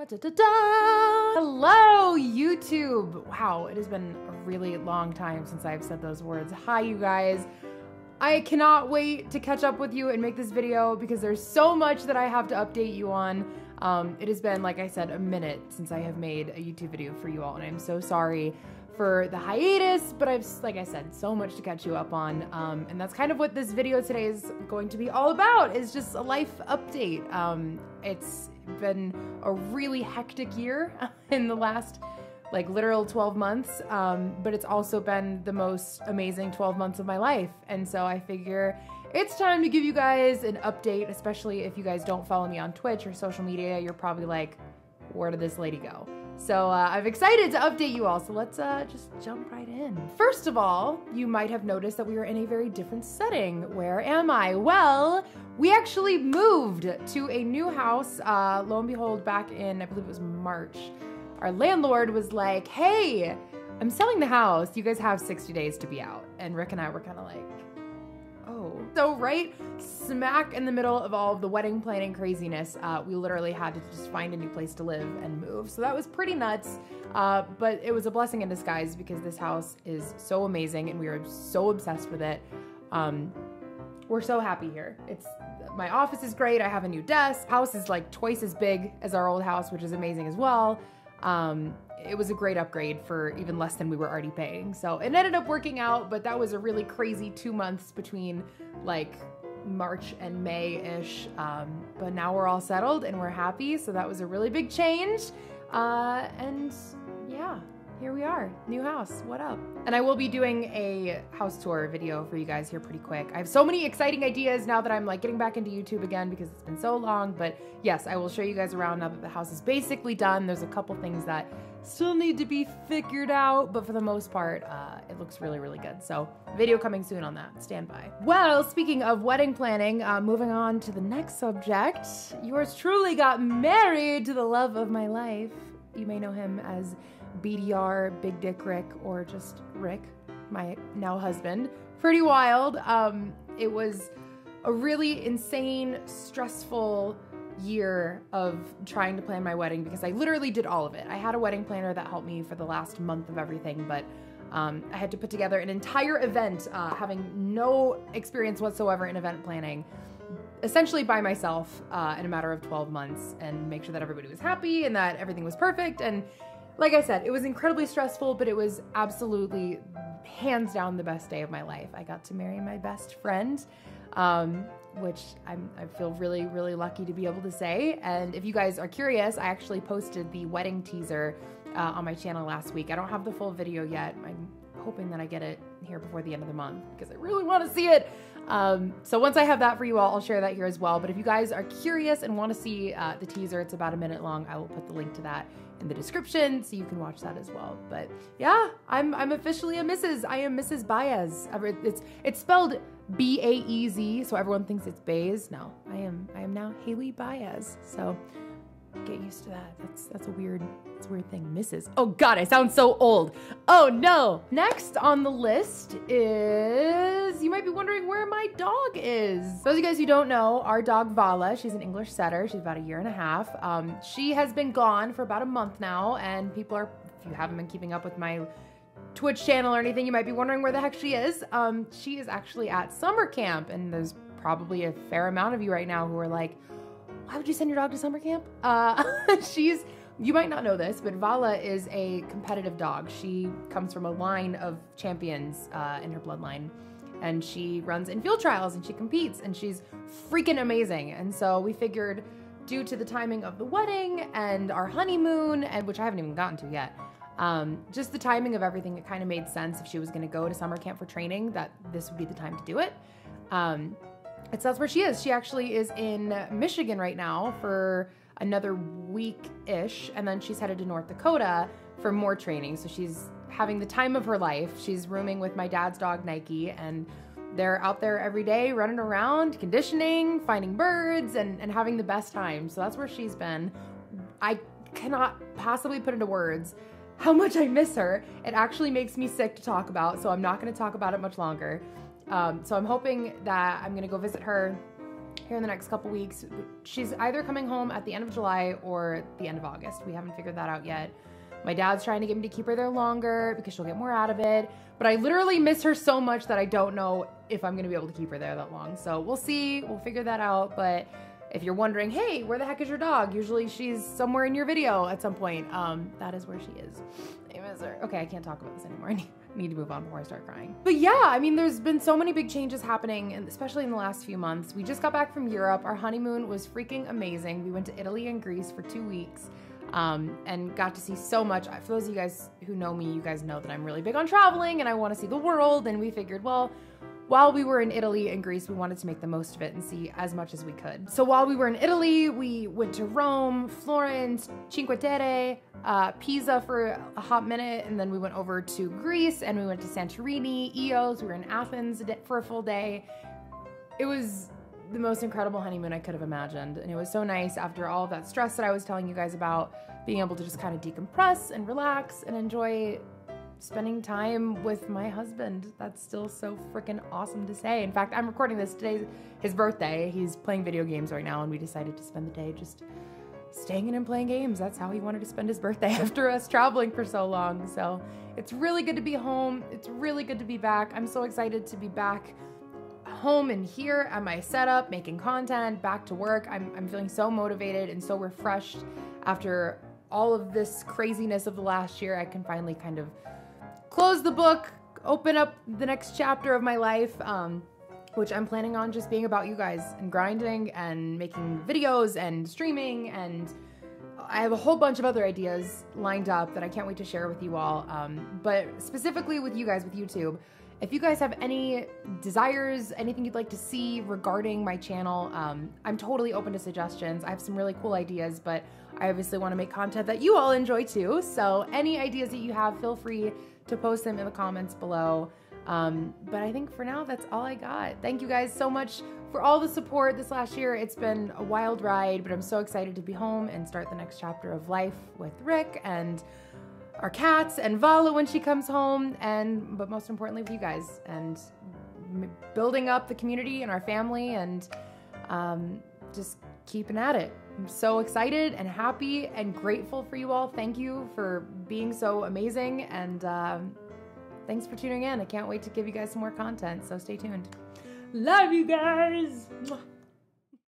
Da, da, da. Hello, YouTube. Wow, it has been a really long time since I've said those words. Hi, you guys. I cannot wait to catch up with you and make this video because there's so much that I have to update you on. It has been, like I said, a minute since I have made a YouTube video for you all, and I'm so sorry for the hiatus, but I've, like I said, so much to catch you up on, and that's kind of what this video today is going to be all about, is just a life update. It's been a really hectic year in the last, like, literal 12 months, but it's also been the most amazing 12 months of my life, and so I figure it's time to give you guys an update, especially if you guys don't follow me on Twitch or social media. You're probably like, where did this lady go? So I'm excited to update you all, so let's just jump right in. First of all, you might have noticed that we are in a very different setting. Where am I? Well, we actually moved to a new house, lo and behold, back in, I believe it was March. Our landlord was like, hey, I'm selling the house. You guys have 60 days to be out. And Rick and I were kind of like, oh. So right smack in the middle of all of the wedding planning craziness, we literally had to just find a new place to live and move. So that was pretty nuts, but it was a blessing in disguise because this house is so amazing and we are so obsessed with it. We're so happy here. My office is great. I have a new desk. House is like twice as big as our old house, which is amazing as well. It was a great upgrade for even less than we were already paying. So it ended up working out, but that was a really crazy 2 months between like March and May-ish. But now we're all settled and we're happy. So that was a really big change. And yeah, here we are, new house, what up? And I will be doing a house tour video for you guys here pretty quick. I have so many exciting ideas now that I'm like getting back into YouTube again because it's been so long, but yes, I will show you guys around now that the house is basically done. There's a couple things that still need to be figured out, but for the most part, it looks really, really good. So video coming soon on that, stand by. Well, speaking of wedding planning, moving on to the next subject, yours truly got married to the love of my life. You may know him as BDR, Big Dick Rick, or just Rick, my now husband. Pretty wild. It was a really insane, stressful year of trying to plan my wedding because I literally did all of it. I had a wedding planner that helped me for the last month of everything, but I had to put together an entire event, having no experience whatsoever in event planning, essentially by myself in a matter of 12 months, and make sure that everybody was happy and that everything was perfect. And like I said, it was incredibly stressful, but it was absolutely hands down the best day of my life. I got to marry my best friend, which I feel really, really lucky to be able to say. And if you guys are curious, I actually posted the wedding teaser on my channel last week. I don't have the full video yet. I'm hoping that I get it here before the end of the month because I really want to see it. So once I have that for you all, I'll share that here as well. But if you guys are curious and want to see the teaser, it's about a minute long. I will put the link to that in the description so you can watch that as well. But yeah, I'm officially a Mrs. I am Mrs. Baez. It's spelled B-A-E-Z, so everyone thinks it's Baez. No, I am now Hayli Baez. So get used to that. That's a weird thing. Mrs. Oh God, I sound so old. Oh no. Next on the list is, you might be wondering where my dog is. Those of you guys who don't know, our dog Vala, she's an English setter. She's about 1.5 years. She has been gone for about a month now, and people are, if you haven't been keeping up with my Twitch channel or anything, you might be wondering where the heck she is. She is actually at summer camp, and there's probably a fair amount of you right now who are like, why would you send your dog to summer camp? You might not know this, but Vala is a competitive dog. She comes from a line of champions in her bloodline, and she runs in field trials and she competes, and she's freaking amazing. And so we figured, due to the timing of the wedding and our honeymoon, and which I haven't even gotten to yet, just the timing of everything, it kind of made sense if she was gonna go to summer camp for training that this would be the time to do it. So that's where she is. She actually is in Michigan right now for another week-ish, and then she's headed to North Dakota for more training. So she's having the time of her life. She's rooming with my dad's dog, Nike, and they're out there every day running around, conditioning, finding birds, and having the best time. So that's where she's been. I cannot possibly put into words how much I miss her. It actually makes me sick to talk about, so I'm not gonna talk about it much longer. So I'm hoping that I'm gonna go visit her here in the next couple weeks. She's either coming home at the end of July or the end of August. We haven't figured that out yet. My dad's trying to get me to keep her there longer because she'll get more out of it. But I literally miss her so much that I don't know if I'm gonna be able to keep her there that long. So we'll see, we'll figure that out. But if you're wondering, hey, where the heck is your dog? Usually she's somewhere in your video at some point. That is where she is. I miss her. Okay, I can't talk about this anymore. I need to move on before I start crying. But yeah, I mean, there's been so many big changes happening, and especially in the last few months. We just got back from Europe. Our honeymoon was freaking amazing. We went to Italy and Greece for 2 weeks. And got to see so much. For those of you guys who know me, you guys know that I'm really big on traveling and I want to see the world, and we figured, well, while we were in Italy and Greece, we wanted to make the most of it and see as much as we could. So while we were in Italy, we went to Rome, Florence, Cinque Terre, Pisa for a hot minute, and then we went over to Greece and we went to Santorini, Ios. We were in Athens for a full day. It was the most incredible honeymoon I could have imagined. And it was so nice after all of that stress that I was telling you guys about, being able to just kind of decompress and relax and enjoy spending time with my husband. That's still so freaking awesome to say. In fact, I'm recording this today, his birthday. He's playing video games right now, and we decided to spend the day just staying in and playing games. That's how he wanted to spend his birthday after us traveling for so long. So it's really good to be home. It's really good to be back. I'm so excited to be back home and here at my setup, making content, back to work. I'm feeling so motivated and so refreshed after all of this craziness of the last year. I can finally kind of close the book, open up the next chapter of my life, which I'm planning on just being about you guys and grinding and making videos and streaming, and I have a whole bunch of other ideas lined up that I can't wait to share with you all. But specifically with you guys, with YouTube, if you guys have any desires, anything you'd like to see regarding my channel, I'm totally open to suggestions. I have some really cool ideas, but I obviously want to make content that you all enjoy too. So any ideas that you have, feel free to post them in the comments below. But I think for now, that's all I got. Thank you guys so much for all the support this last year. It's been a wild ride, but I'm so excited to be home and start the next chapter of life with Rick and our cats and Vala when she comes home, but most importantly with you guys, and building up the community and our family, and just keeping at it. I'm so excited and happy and grateful for you all. Thank you for being so amazing, and thanks for tuning in. I can't wait to give you guys some more content, so stay tuned. Love you guys.